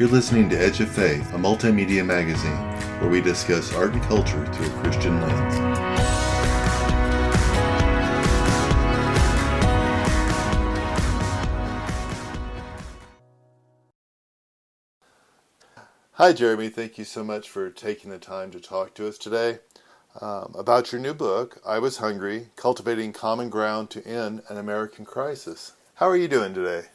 You're listening to Edge of Faith, a multimedia magazine where we discuss art and culture through a Christian lens. Hi, Jeremy. Thank you so much for taking the time to talk to us today about your new book, I Was Hungry, Cultivating Common Ground to End an American Crisis. How are you doing today?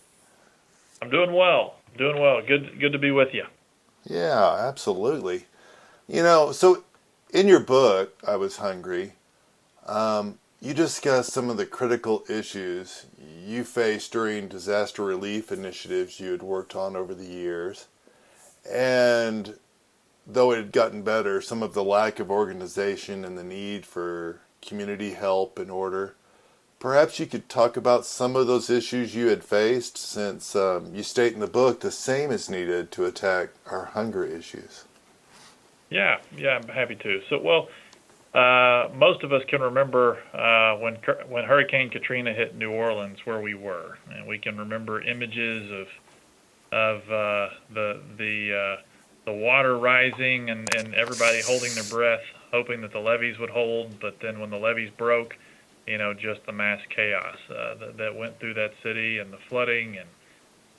I'm doing well. Doing well. Good to be with you. Yeah, absolutely. So in your book, I Was Hungry, you discuss some of the critical issues you faced during disaster relief initiatives you had worked on over the years. And though it had gotten better, some of the lack of organization and the need for community help and order. Perhaps you could talk about some of those issues you had faced, since you state in the book the same is needed to attack our hunger issues. Yeah, I'm happy to. Most of us can remember when Hurricane Katrina hit New Orleans, where we were, and we can remember images of the water rising and everybody holding their breath, hoping that the levees would hold. But then when the levees broke, just the mass chaos that went through that city, and the flooding,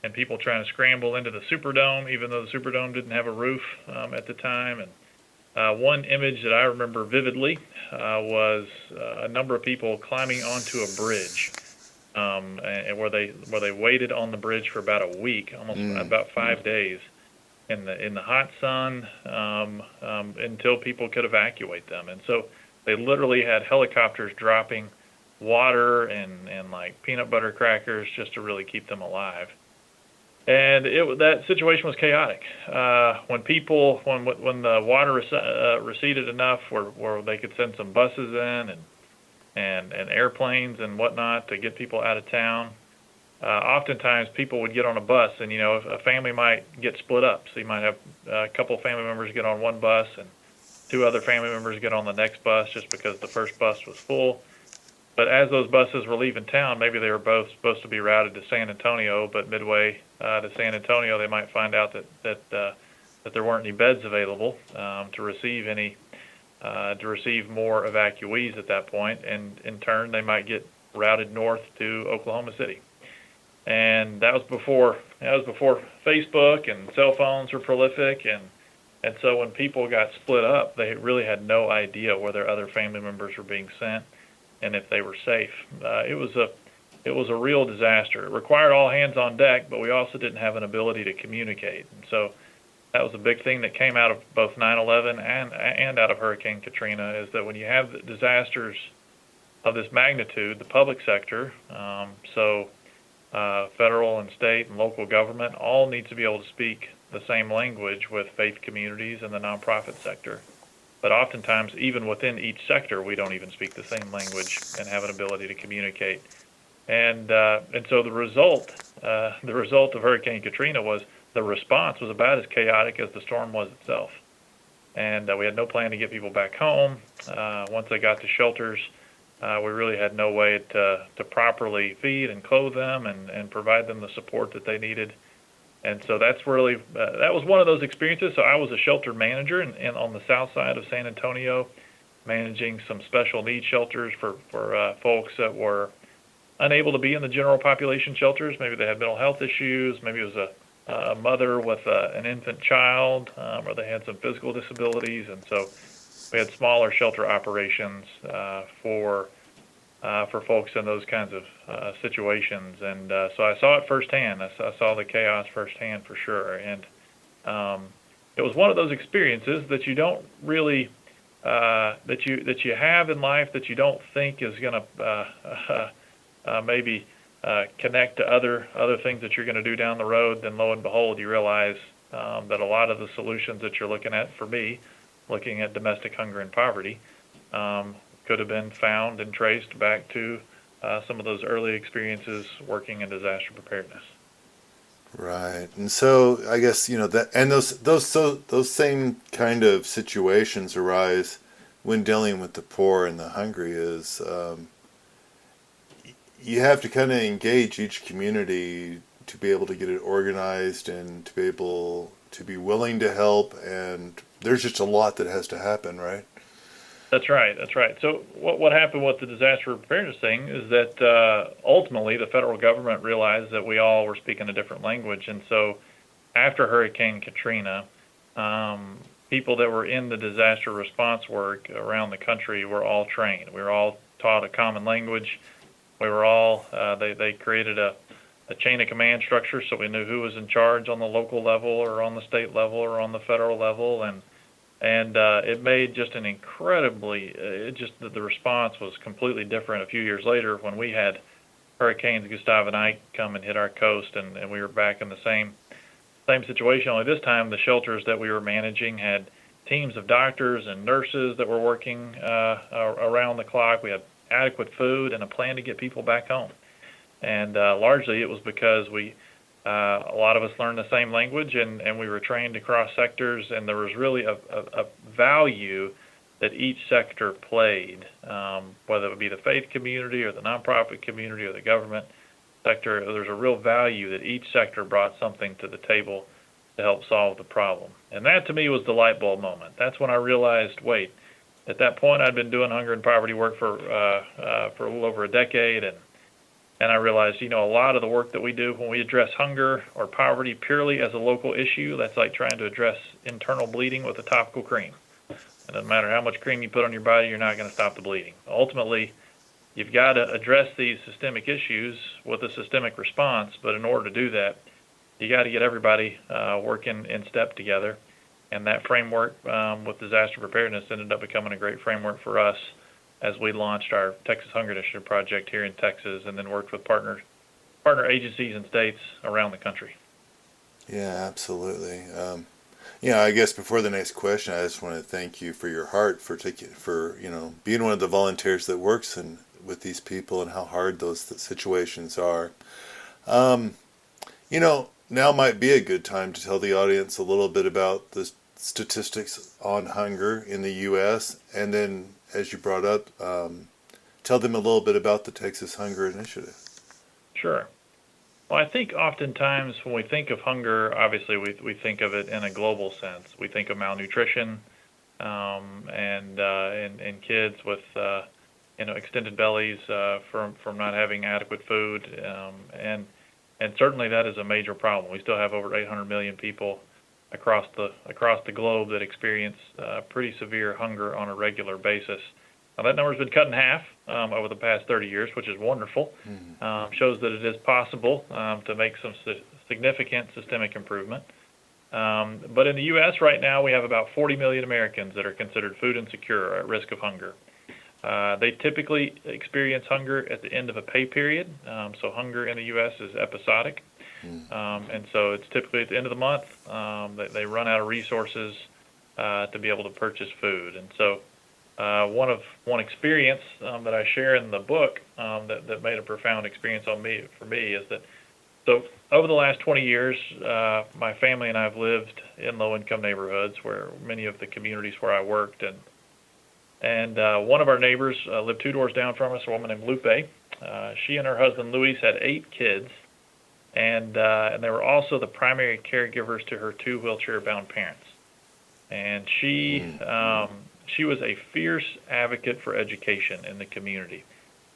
and people trying to scramble into the Superdome, even though the Superdome didn't have a roof at the time. And one image that I remember vividly was a number of people climbing onto a bridge, and where they waited on the bridge for about a week, almost about 5 days, in the hot sun, until people could evacuate them. And so they literally had helicopters dropping water and like peanut butter crackers just to really keep them alive. And that situation was chaotic. When the water receded enough where they could send some buses in and airplanes and whatnot to get people out of town, oftentimes people would get on a bus, and a family might get split up. So you might have a couple of family members get on one bus and two other family members get on the next bus just because the first bus was full. But as those buses were leaving town, maybe they were both supposed to be routed to San Antonio, but midway to San Antonio, they might find out that there weren't any beds available to receive more evacuees at that point, and in turn, they might get routed north to Oklahoma City. And that was before Facebook and cell phones were prolific, and so when people got split up, they really had no idea where their other family members were being sent and if they were safe. It was a real disaster. It required all hands on deck, but we also didn't have an ability to communicate. And so that was a big thing that came out of both 9/11 and out of Hurricane Katrina, is that when you have disasters of this magnitude, the public sector, federal and state and local government, all need to be able to speak the same language with faith communities and the nonprofit sector. But oftentimes, even within each sector, we don't even speak the same language and have an ability to communicate. And so the result of Hurricane Katrina was the response was about as chaotic as the storm was itself. And we had no plan to get people back home. Once they got to shelters, we really had no way to properly feed and clothe them and provide them the support that they needed. And so that was one of those experiences. So I was a shelter manager and on the south side of San Antonio, managing some special needs shelters for folks that were unable to be in the general population shelters. Maybe they had mental health issues. Maybe it was a mother with an infant child, or they had some physical disabilities. And so we had smaller shelter operations for folks in those kinds of situations, and so I saw it firsthand. I saw the chaos firsthand for sure, and it was one of those experiences that you don't really that you have in life that you don't think is going to maybe connect to other things that you're going to do down the road. Then lo and behold, you realize that a lot of the solutions that you're looking at, for me, looking at domestic hunger and poverty, could have been found and traced back to some of those early experiences working in disaster preparedness. Right, and so I guess that, and those same kind of situations arise when dealing with the poor and the hungry. Is you have to kind of engage each community to be able to get it organized and to be able to be willing to help, and there's just a lot that has to happen, right? That's right. That's right. So what happened with the disaster preparedness thing is that ultimately the federal government realized that we all were speaking a different language, and so after Hurricane Katrina, people that were in the disaster response work around the country were all trained. We were all taught a common language. We were all they created a chain of command structure, so we knew who was in charge on the local level or on the state level or on the federal level, and it made just an incredibly the response was completely different a few years later when we had hurricanes Gustav and Ike come and hit our coast, and we were back in the same situation. Only this time the shelters that we were managing had teams of doctors and nurses that were working around the clock. We had adequate food and a plan to get people back home, and largely it was because a lot of us learned the same language, and we were trained across sectors, and there was really a value that each sector played, whether it would be the faith community or the nonprofit community or the government sector. There's a real value that each sector brought something to the table to help solve the problem. And that to me was the light bulb moment. That's when I realized, wait, at that point I'd been doing hunger and poverty work for a little over a decade, and I realized, a lot of the work that we do when we address hunger or poverty purely as a local issue, that's like trying to address internal bleeding with a topical cream. It doesn't matter how much cream you put on your body, you're not going to stop the bleeding. Ultimately, you've got to address these systemic issues with a systemic response, but in order to do that, you got to get everybody working in step together. And that framework with disaster preparedness ended up becoming a great framework for us as we launched our Texas Hunger Initiative project here in Texas, and then worked with partner agencies and states around the country. Yeah, absolutely. I guess before the next question, I just want to thank you for your heart for being one of the volunteers that works with these people and how hard those situations are. Now might be a good time to tell the audience a little bit about the statistics on hunger in the U.S. and then, as you brought up, tell them a little bit about the Texas Hunger Initiative. Sure. Well, I think oftentimes when we think of hunger, obviously we think of it in a global sense. We think of malnutrition and kids with extended bellies from not having adequate food, and certainly that is a major problem. We still have over 800 million people across the globe that experience pretty severe hunger on a regular basis. Now, that number's been cut in half over the past 30 years, which is wonderful. Shows that it is possible to make some significant systemic improvement. But in the U.S. right now, we have about 40 million Americans that are considered food insecure or at risk of hunger. They typically experience hunger at the end of a pay period. So hunger in the U.S. is episodic. And so it's typically at the end of the month that they run out of resources to be able to purchase food. And so one experience that I share in the book that made a profound experience for me is that, so over the last 20 years, my family and I have lived in low-income neighborhoods where many of the communities where I worked, and one of our neighbors lived 2 doors down from us, a woman named Lupe. She and her husband Luis had 8 kids, and they were also the primary caregivers to her 2 wheelchair-bound parents. And she was a fierce advocate for education in the community.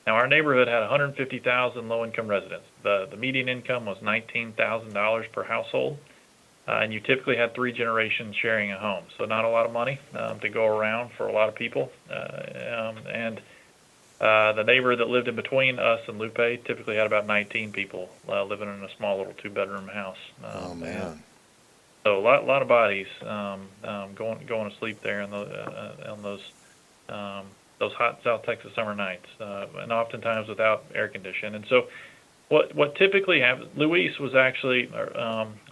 Now, our neighborhood had 150,000 low-income residents. The median income was $19,000 per household, and you typically had 3 generations sharing a home, so not a lot of money to go around for a lot of people. And the neighbor that lived in between us and Lupe typically had about 19 people living in a small little 2-bedroom house. Oh, man. So a lot of bodies going to sleep there on those hot South Texas summer nights, and oftentimes without air conditioning. And so what typically happens, Luis was actually,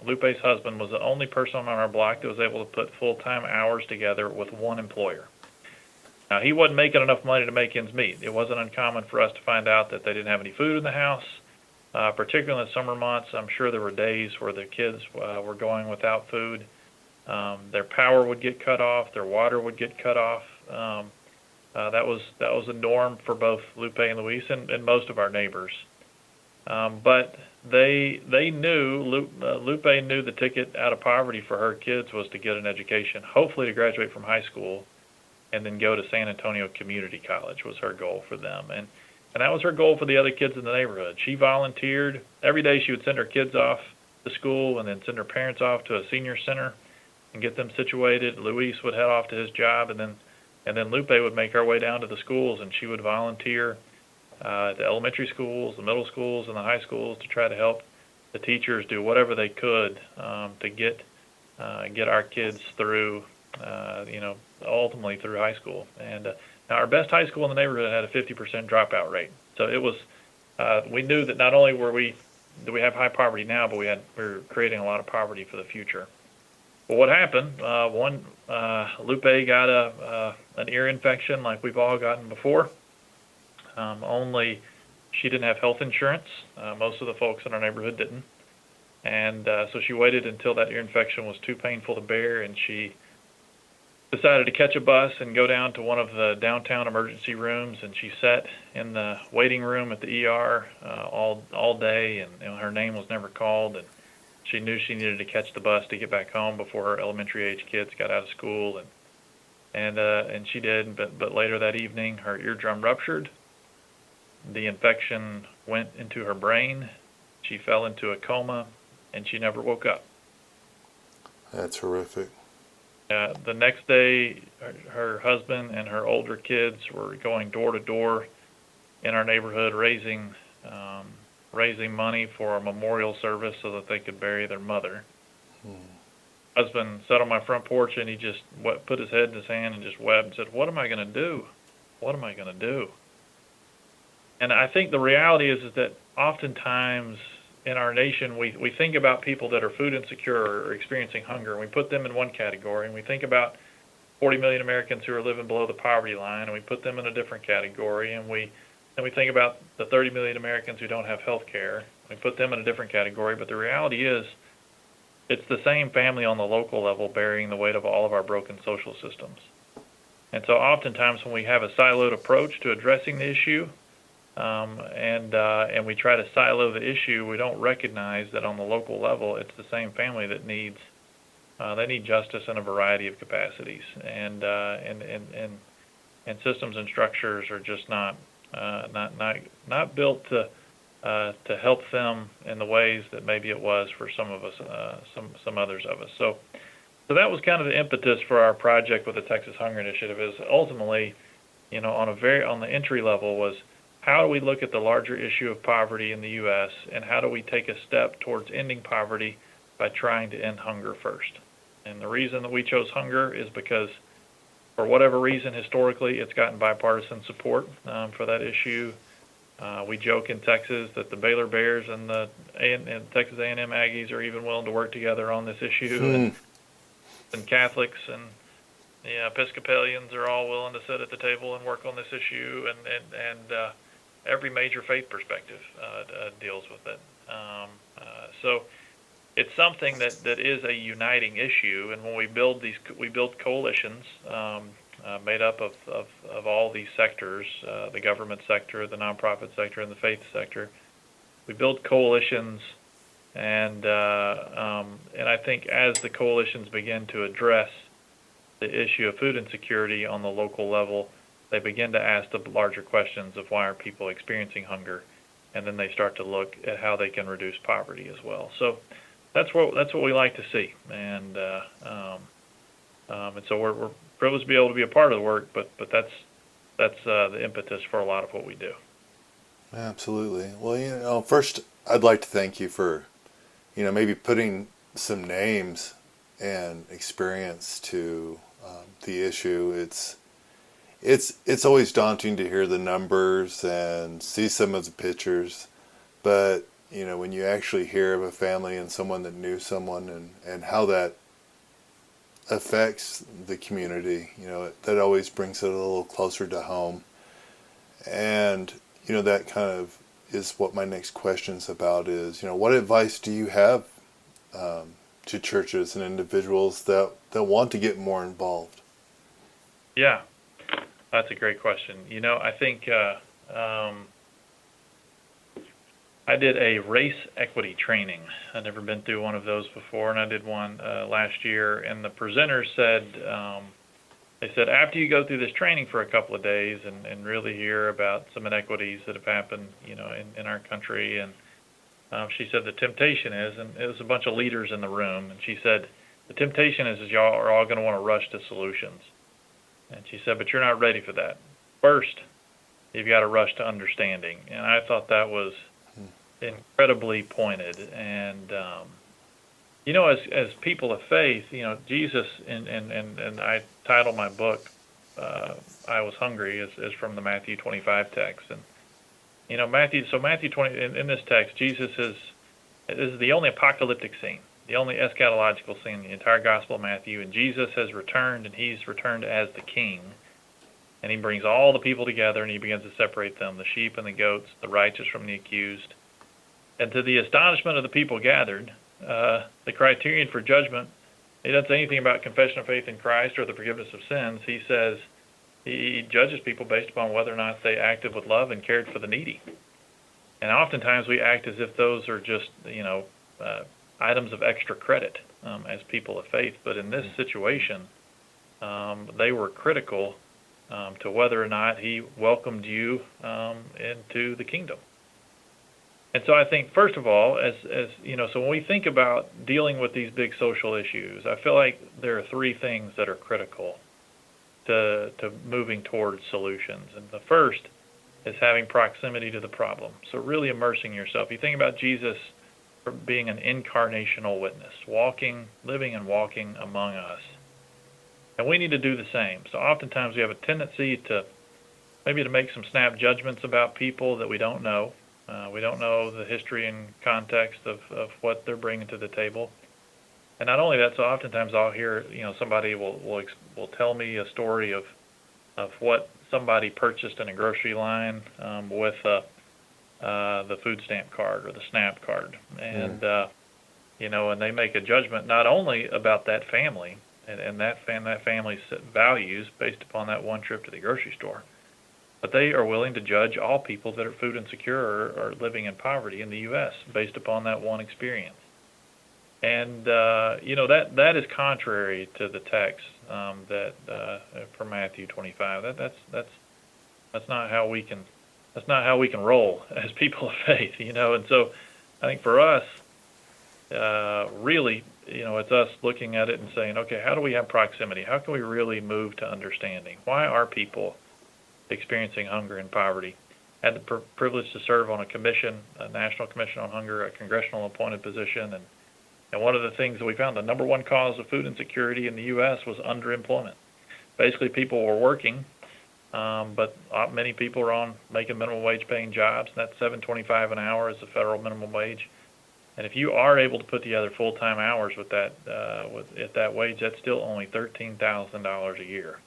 Lupe's husband was the only person on our block that was able to put full-time hours together with one employer. Now, he wasn't making enough money to make ends meet. It wasn't uncommon for us to find out that they didn't have any food in the house. Particularly in the summer months, I'm sure there were days where the kids were going without food. Their power would get cut off. Their water would get cut off. That was a norm for both Lupe and Luis and most of our neighbors. But they knew Lupe knew the ticket out of poverty for her kids was to get an education, hopefully to graduate from high school, and then go to San Antonio Community College was her goal for them, and that was her goal for the other kids in the neighborhood. She volunteered every day. She would send her kids off to school and then send her parents off to a senior center and get them situated. Luis would head off to his job, and then Lupe would make her way down to the schools, and she would volunteer the elementary schools, the middle schools, and the high schools to try to help the teachers do whatever they could to get our kids through, ultimately through high school. And now our best high school in the neighborhood had a 50% dropout rate. So it was, we knew that not only do we have high poverty now, but we were creating a lot of poverty for the future. Well, what happened? Lupe got an ear infection like we've all gotten before. Only she didn't have health insurance. Most of the folks in our neighborhood didn't. And so she waited until that ear infection was too painful to bear, and she decided to catch a bus and go down to one of the downtown emergency rooms, and she sat in the waiting room at the ER all day, and her name was never called, and she knew she needed to catch the bus to get back home before her elementary age kids got out of school, and she did. But later that evening, her eardrum ruptured. The infection went into her brain. She fell into a coma, and she never woke up. That's horrific. The next day, her husband and her older kids were going door to door in our neighborhood, raising money for a memorial service so that they could bury their mother. Husband sat on my front porch, and he just put his head in his hand and just wept and said, "What am I going to do? What am I going to do?" And I think the reality is that oftentimes in our nation, we think about people that are food insecure or experiencing hunger, and we put them in one category, and we think about 40 million Americans who are living below the poverty line, and we put them in a different category, and we think about the 30 million Americans who don't have health care. We put them in a different category, but the reality is it's the same family on the local level bearing the weight of all of our broken social systems. And so oftentimes when we have a siloed approach to addressing the issue, and we try to silo the issue, we don't recognize that on the local level, it's the same family that needs they need justice in a variety of capacities, and systems and structures are just not built to help them in the ways that maybe it was for some of us, some others of us. So that was kind of the impetus for our project with the Texas Hunger Initiative. Is ultimately, on the entry level was, how do we look at the larger issue of poverty in the U.S., and how do we take a step towards ending poverty by trying to end hunger first? And the reason that we chose hunger is because, for whatever reason, historically, it's gotten bipartisan support for that issue. We joke in Texas that the Baylor Bears and the Texas A&M Aggies are even willing to work together on this issue, and Catholics and the Episcopalians are all willing to sit at the table and work on this issue, and every major faith perspective deals with it. So it's something that is a uniting issue, and when we build coalitions made up of all these sectors, the government sector, the nonprofit sector, and the faith sector. We build coalitions, and I think as the coalitions begin to address the issue of food insecurity on the local level, they begin to ask the larger questions of why are people experiencing hunger, and then they start to look at how they can reduce poverty as well. So that's what we like to see, and so we're privileged to be able to be a part of the work, but that's the impetus for a lot of what we do. Absolutely. Well, first I'd like to thank you for, maybe putting some names and experience to the issue. It's always daunting to hear the numbers and see some of the pictures, but when you actually hear of a family and someone that knew someone and how that affects the community, that always brings it a little closer to home. And that kind of is what my next question's about is, what advice do you have to churches and individuals that want to get more involved? Yeah, that's a great question. I think I did a race equity training. I'd never been through one of those before, and I did one last year. And the presenter said, they said, after you go through this training for a couple of days and really hear about some inequities that have happened, in our country, and she said the temptation is, and it was a bunch of leaders in the room, and she said, the temptation is y'all are all going to want to rush to solutions. And she said, but you're not ready for that. First, you've got to rush to understanding. And I thought that was incredibly pointed. And, as people of faith, Jesus, and I title my book, I Was Hungry, is from the Matthew 25 text. And, Matthew 20, in this text, this is the only apocalyptic scene, the only eschatological scene in the entire Gospel of Matthew. And Jesus has returned, and he's returned as the king. And he brings all the people together, and he begins to separate them, the sheep and the goats, the righteous from the accused. And to the astonishment of the people gathered, the criterion for judgment, he doesn't say anything about confession of faith in Christ or the forgiveness of sins. He says he judges people based upon whether or not they acted with love and cared for the needy. And oftentimes we act as if those are just, items of extra credit as people of faith. But in this situation, they wwere critical to whether or not he welcomed you into the kingdom. And so I think, first of all, so when we think about dealing with these big social issues, I feel like there are three things that are critical to moving towards solutions. And the first is having proximity to the problem. So really immersing yourself. You think about Jesus being an incarnational witness, living and walking among us. And we need to do the same. So oftentimes we have a tendency to make some snap judgments about people that we don't know. We don't know the history and context of what they're bringing to the table. And not only that, so oftentimes I'll hear, somebody will tell me a story of what somebody purchased in a grocery line with the food stamp card or the SNAP card. And, and they make a judgment not only about that family and that family's values based upon that one trip to the grocery store, but they are willing to judge all people that are food insecure or living in poverty in the U.S. based upon that one experience. And that is contrary to the text from Matthew 25. That's not how we can roll as people of faith, And so I think for us, really, it's us looking at it and saying, okay, how do we have proximity? How can we really move to understanding? Why are people experiencing hunger and poverty? I had the privilege to serve on a National Commission on Hunger, a congressional appointed position, and one of the things that we found, the number one cause of food insecurity in the U.S. was underemployment. Basically, people were working, but many people are on making minimum wage paying jobs, and that's $7.25 an hour is the federal minimum wage. And if you are able to put together full-time hours with that at that wage, that's still only $13,000 a year.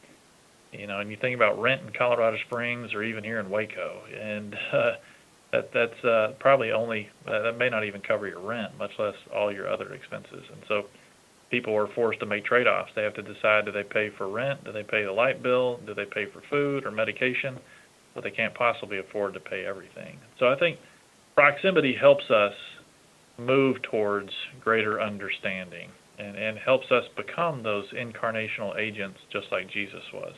And you think about rent in Colorado Springs or even here in Waco, and that's probably only that may not even cover your rent, much less all your other expenses. And so people are forced to make trade-offs. They have to decide, do they pay for rent? Do they pay the light bill? Do they pay for food or medication? But they can't possibly afford to pay everything. So I think proximity helps us move towards greater understanding and helps us become those incarnational agents just like Jesus was.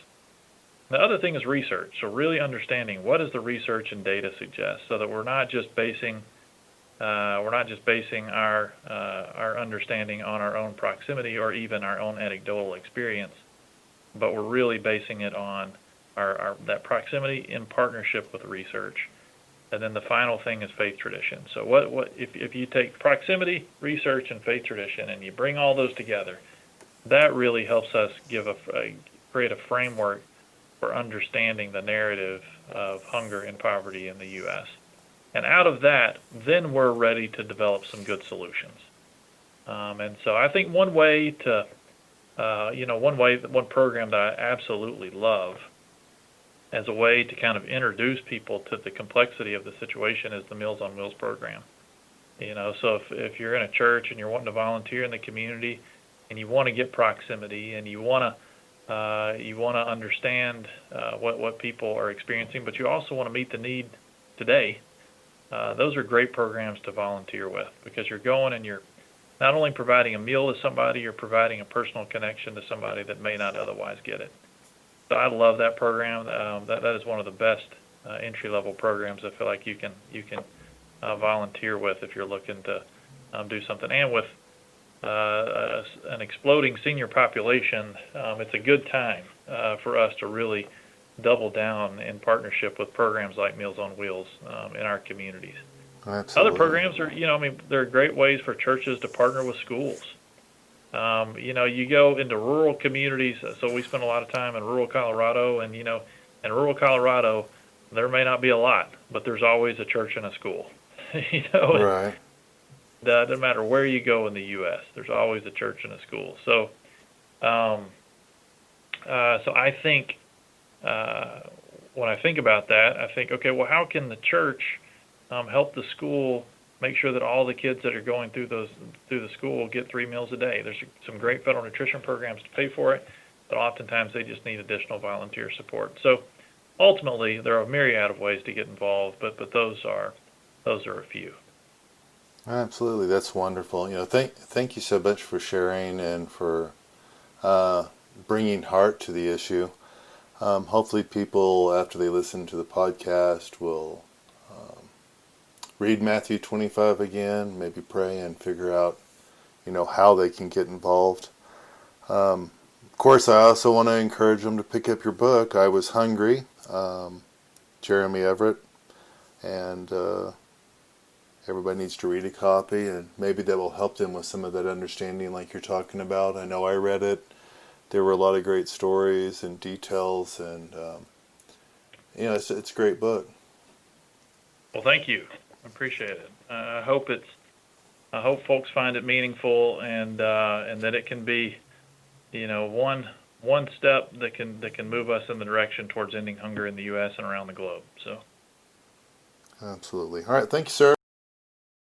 The other thing is research. So really understanding what does the research and data suggest, so that we're not just basing our understanding on our own proximity or even our own anecdotal experience, but we're really basing it on that proximity in partnership with research. And then the final thing is faith tradition. So what if you take proximity, research, and faith tradition, and you bring all those together, that really helps us create a framework for understanding the narrative of hunger and poverty in the U.S. And out of that, then we're ready to develop some good solutions. And so I think one program that I absolutely love as a way to kind of introduce people to the complexity of the situation is the Meals on Wheels program. So if you're in a church and you're wanting to volunteer in the community and you want to get proximity and you want to understand what people are experiencing, but you also want to meet the need today, those are great programs to volunteer with, because you're going and you're not only providing a meal to somebody, you're providing a personal connection to somebody that may not otherwise get it. So I love that program. That is one of the best entry-level programs I feel like you can volunteer with if you're looking to do something. And with an exploding senior population, it's a good time for us to really double down in partnership with programs like Meals on Wheels in our communities. Absolutely. Other programs are, there are great ways for churches to partner with schools. You go into rural communities. So we spend a lot of time in rural Colorado, and in rural Colorado, there may not be a lot, but there's always a church and a school. Right. Doesn't matter where you go in the U.S., there's always a church and a school. So, so I think when I think about that, I think, okay, well, how can the church help the school make sure that all the kids that are going through the school get 3 meals a day? There's some great federal nutrition programs to pay for it, but oftentimes they just need additional volunteer support. So ultimately, there are a myriad of ways to get involved, but those are a few. Absolutely, that's wonderful. Thank you so much for sharing and for bringing heart to the issue. Hopefully, people after they listen to the podcast will read Matthew 25 again, maybe pray and figure out, how they can get involved. Of course, I also want to encourage them to pick up your book, I Was Hungry, Jeremy Everette, and everybody needs to read a copy, and maybe that will help them with some of that understanding like you're talking about. I know I read it. There were a lot of great stories and details, and it's a great book. Well, thank you. I appreciate it. I hope folks find it meaningful, and that it can be, one step that can move us in the direction towards ending hunger in the U.S. and around the globe. So. Absolutely. All right. Thank you, sir.